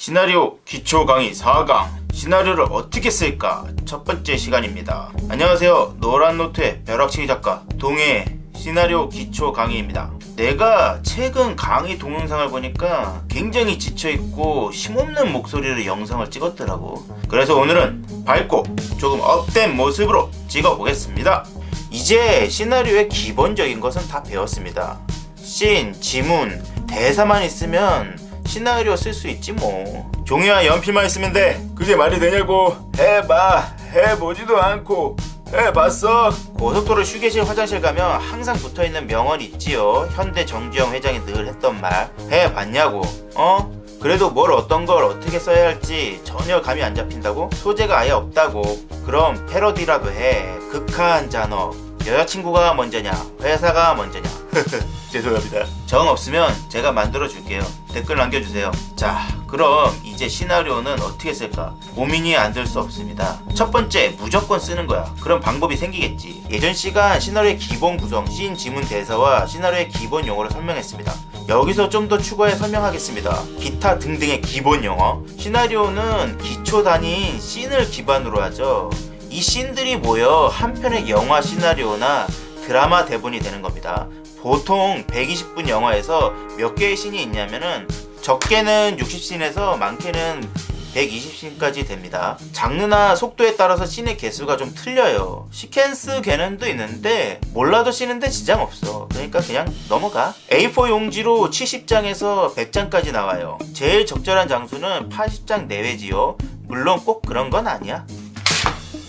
시나리오 기초 강의 4강 시나리오를 어떻게 쓸까 첫 번째 시간입니다. 안녕하세요. 노란노트의 벼락치기 작가 동해 시나리오 기초 강의입니다. 내가 최근 강의 동영상을 보니까 굉장히 지쳐있고 힘없는 목소리로 영상을 찍었더라고. 그래서 오늘은 밝고 조금 업된 모습으로 찍어보겠습니다. 이제 시나리오의 기본적인 것은 다 배웠습니다. 씬, 지문, 대사만 있으면 시나리오 쓸 수 있지 뭐. 종이와 연필만 있으면 돼. 그게 말이 되냐고. 해봐. 해보지도 않고 해봤어. 고속도로 휴게실 화장실 가면 항상 붙어있는 명언 있지요. 현대 정주영 회장이 늘 했던 말. 해봤냐고. 그래도 뭘 어떤 걸 어떻게 써야 할지 전혀 감이 안 잡힌다고? 소재가 아예 없다고. 그럼 패러디라도 해. 극한 잔어. 여자친구가 먼저냐 회사가 먼저냐. 죄송합니다. 정 없으면 제가 만들어 줄게요. 댓글 남겨주세요. 자, 그럼 이제 시나리오는 어떻게 쓸까? 고민이 안 될 수 없습니다. 첫 번째, 무조건 쓰는 거야. 그럼 방법이 생기겠지. 예전 시간 시나리오의 기본 구성, 씬, 지문, 대사와 시나리오의 기본 용어를 설명했습니다. 여기서 좀 더 추가해 설명하겠습니다. 기타 등등의 기본 용어. 시나리오는 기초 단위인 씬을 기반으로 하죠. 이 씬들이 모여 한 편의 영화 시나리오나 드라마 대본이 되는 겁니다. 보통 120분 영화에서 몇 개의 씬이 있냐면은 적게는 60씬에서 많게는 120씬까지 됩니다. 장르나 속도에 따라서 씬의 개수가 좀 틀려요. 시퀀스 개념도 있는데 몰라도 쓰는데 지장 없어. 그러니까 그냥 넘어가. A4 용지로 70장에서 100장까지 나와요. 제일 적절한 장수는 80장 내외지요. 물론 꼭 그런 건 아니야.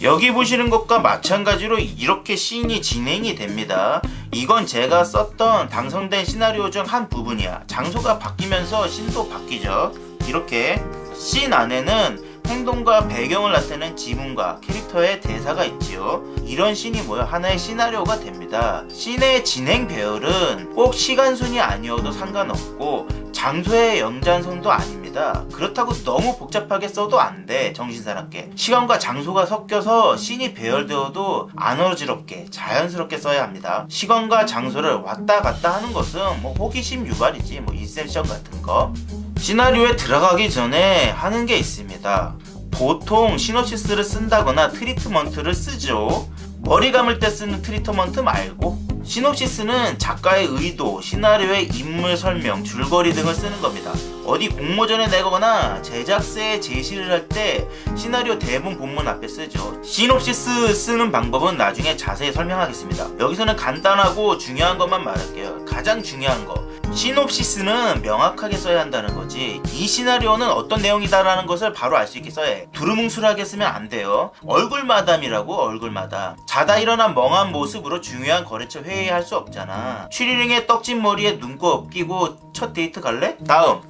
여기 보시는 것과 마찬가지로 이렇게 씬이 진행이 됩니다. 이건 제가 썼던 당선된 시나리오 중 한 부분이야. 장소가 바뀌면서 씬도 바뀌죠. 이렇게 씬 안에는 행동과 배경을 나타내는 지문과 캐릭터의 대사가 있지요. 이런 씬이 모여 하나의 시나리오가 됩니다. 씬의 진행 배열은 꼭 시간순이 아니어도 상관없고 장소의 연장선도 아닙니다. 그렇다고 너무 복잡하게 써도 안 돼. 정신사납게. 시간과 장소가 섞여서 씬이 배열되어도 안 어지럽게 자연스럽게 써야 합니다. 시간과 장소를 왔다 갔다 하는 것은 뭐 호기심 유발이지. 뭐 인셉션 같은 거. 시나리오에 들어가기 전에 하는 게 있습니다. 보통 시놉시스를 쓴다거나 트리트먼트를 쓰죠. 머리 감을 때 쓰는 트리트먼트 말고. 시놉시스는 작가의 의도, 시나리오의 인물 설명, 줄거리 등을 쓰는 겁니다. 어디 공모전에 내거나 제작사에 제시를 할 때 시나리오 대본 본문 앞에 쓰죠. 시놉시스 쓰는 방법은 나중에 자세히 설명하겠습니다. 여기서는 간단하고 중요한 것만 말할게요. 가장 중요한 거. 시놉시스는 명확하게 써야 한다는 거지. 이 시나리오는 어떤 내용이다라는 것을 바로 알 수 있게 써야 해. 두루뭉술하게 쓰면 안 돼요. 얼굴마담이라고. 얼굴마담. 자다 일어난 멍한 모습으로 중요한 거래처 회의할 수 없잖아. 추리링에 떡진 머리에 눈곱 끼고 첫 데이트 갈래? 다음.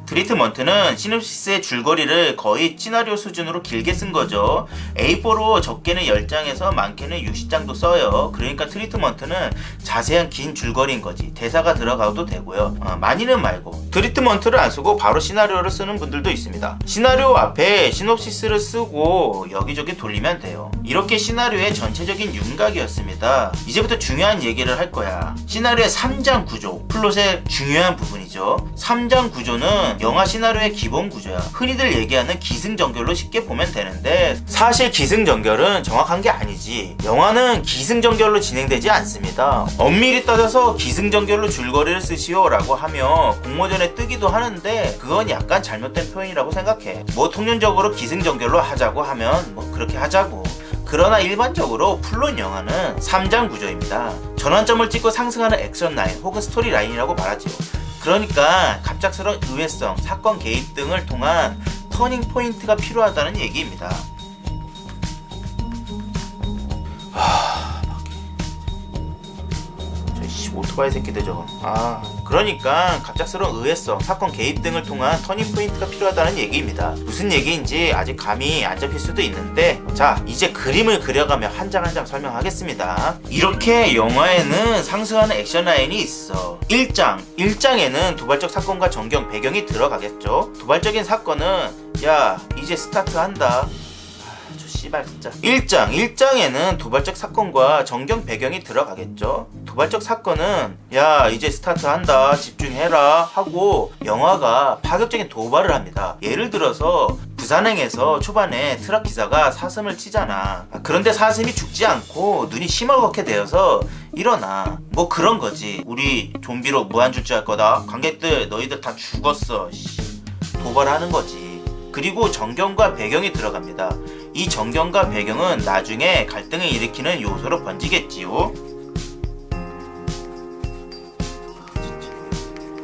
트리트먼트는 시놉시스의 줄거리를 거의 시나리오 수준으로 길게 쓴 거죠. A4로 적게는 10장에서 많게는 60장도 써요. 그러니까 트리트먼트는 자세한 긴 줄거리인 거지. 대사가 들어가도 되고요. 많이는 말고. 트리트먼트를 안 쓰고 바로 시나리오를 쓰는 분들도 있습니다. 시나리오 앞에 시놉시스를 쓰고 여기저기 돌리면 돼요. 이렇게 시나리오의 전체적인 윤곽이었습니다. 이제부터 중요한 얘기를 할 거야. 시나리오의 3장 구조, 플롯의 중요한 부분이죠. 3장 구조는 영화 시나리오의 기본 구조야. 흔히들 얘기하는 기승전결로 쉽게 보면 되는데 사실 기승전결은 정확한 게 아니지. 영화는 기승전결로 진행되지 않습니다. 엄밀히 따져서 기승전결로 줄거리를 쓰시오 라고 하며 공모전에 뜨기도 하는데 그건 약간 잘못된 표현이라고 생각해. 뭐 통념적으로 기승전결로 하자고 하면 뭐 그렇게 하자고. 그러나 일반적으로 플롯 영화는 3장 구조입니다. 전환점을 찍고 상승하는 액션 라인 혹은 스토리 라인이라고 말하지요. 그러니까 갑작스러운 의외성, 사건 개입 등을 통한 터닝 포인트가 필요하다는 얘기입니다. 오토바이 새끼들 저거. 그러니까 갑작스러운 의외성, 사건 개입 등을 통한 터닝 포인트가 필요하다는 얘기입니다. 무슨 얘기인지 아직 감이 안 잡힐 수도 있는데 자, 이제 그림을 그려가며 한 장 한 장 설명하겠습니다. 이렇게 영화에는 상승하는 액션 라인이 있어. 1장에는 도발적 사건과 전경, 배경이 들어가겠죠. 도발적인 사건은 야, 이제 스타트한다. 씨발 진짜. 1장에는 도발적 사건과 전경 배경이 들어가겠죠. 도발적 사건은 야 이제 스타트한다 집중해라 하고 영화가 파격적인 도발을 합니다. 예를 들어서 부산행에서 초반에 트럭 기사가 사슴을 치잖아. 그런데 사슴이 죽지 않고 눈이 시뻘겋게 되어서 일어나. 뭐 그런 거지. 우리 좀비로 무한줄주할 거다. 관객들 너희들 다 죽었어. 도발하는 거지. 그리고 전경과 배경이 들어갑니다. 이 전경과 배경은 나중에 갈등을 일으키는 요소로 번지겠지요.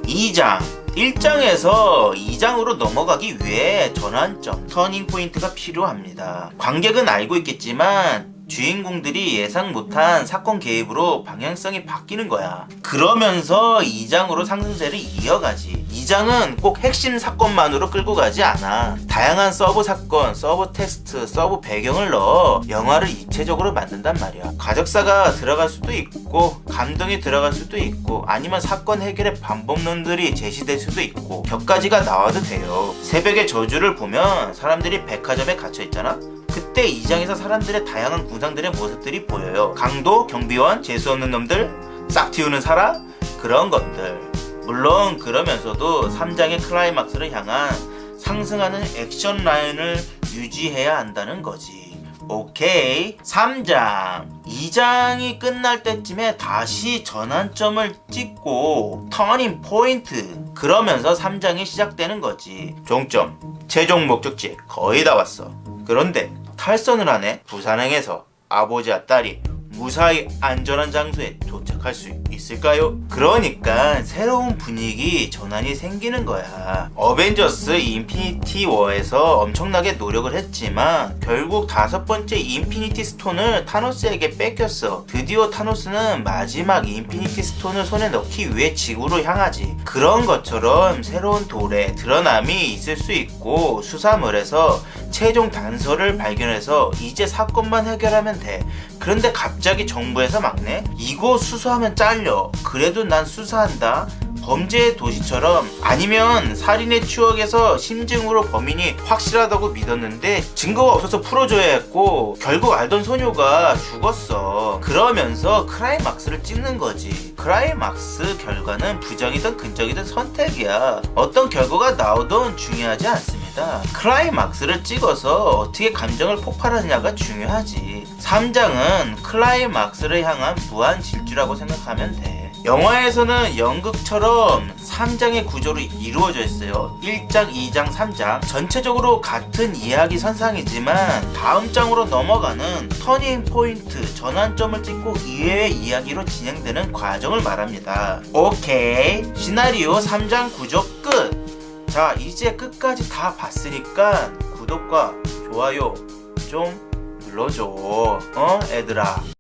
2장 1장에서 2장으로 넘어가기 위해 전환점, 터닝포인트가 필요합니다. 관객은 알고 있겠지만 주인공들이 예상 못한 사건 개입으로 방향성이 바뀌는 거야. 그러면서 2장으로 상승세를 이어가지. 2장은 꼭 핵심 사건만으로 끌고 가지 않아. 다양한 서브 사건, 서브 테스트, 서브 배경을 넣어 영화를 입체적으로 만든단 말이야. 가족사가 들어갈 수도 있고 감동이 들어갈 수도 있고 아니면 사건 해결의 방법론들이 제시될 수도 있고 격가지가 나와도 돼요. 새벽의 저주를 보면 사람들이 백화점에 갇혀있잖아. 그때 2장에서 사람들의 다양한 군상들의 모습들이 보여요. 강도, 경비원, 재수없는 놈들, 싹 틔우는 사람, 그런 것들. 물론 그러면서도 3장의 클라이막스를 향한 상승하는 액션 라인을 유지해야 한다는 거지. 오케이. 3장 2장이 끝날 때쯤에 다시 전환점을 찍고 터닝 포인트, 그러면서 3장이 시작되는 거지. 종점, 최종 목적지에 거의 다 왔어. 그런데 탈선을 하네. 부산행에서 아버지와 딸이 무사히 안전한 장소에 도착할 수 있을까요? 그러니까 새로운 분위기 전환이 생기는 거야. 어벤져스 인피니티 워에서 엄청나게 노력을 했지만 결국 5번째 인피니티 스톤을 타노스에게 뺏겼어. 드디어 타노스는 마지막 인피니티 스톤을 손에 넣기 위해 지구로 향하지. 그런 것처럼 새로운 도래, 드러남이 있을 수 있고 수사물에서 최종 단서를 발견해서 이제 사건만 해결하면 돼. 그런데 갑자기 정부에서 막네? 이거 수사하면 잘려. 그래도 난 수사한다. 범죄의 도시처럼. 아니면 살인의 추억에서 심증으로 범인이 확실하다고 믿었는데 증거가 없어서 풀어줘야 했고 결국 알던 소녀가 죽었어. 그러면서 클라이막스를 찍는 거지. 클라이막스 결과는 부정이든 긍정이든 선택이야. 어떤 결과가 나오든 중요하지 않습니다. 클라이막스를 찍어서 어떻게 감정을 폭발하느냐가 중요하지. 3장은 클라이막스를 향한 무한 질주라고 생각하면 돼. 영화에서는 연극처럼 3장의 구조로 이루어져 있어요. 1장, 2장, 3장 전체적으로 같은 이야기 선상이지만 다음 장으로 넘어가는 터닝 포인트, 전환점을 찍고 이외의 이야기로 진행되는 과정을 말합니다. 오케이, 시나리오 3장 구조 끝! 자, 이제 끝까지 다 봤으니까 구독과 좋아요 좀 눌러줘. 얘들아.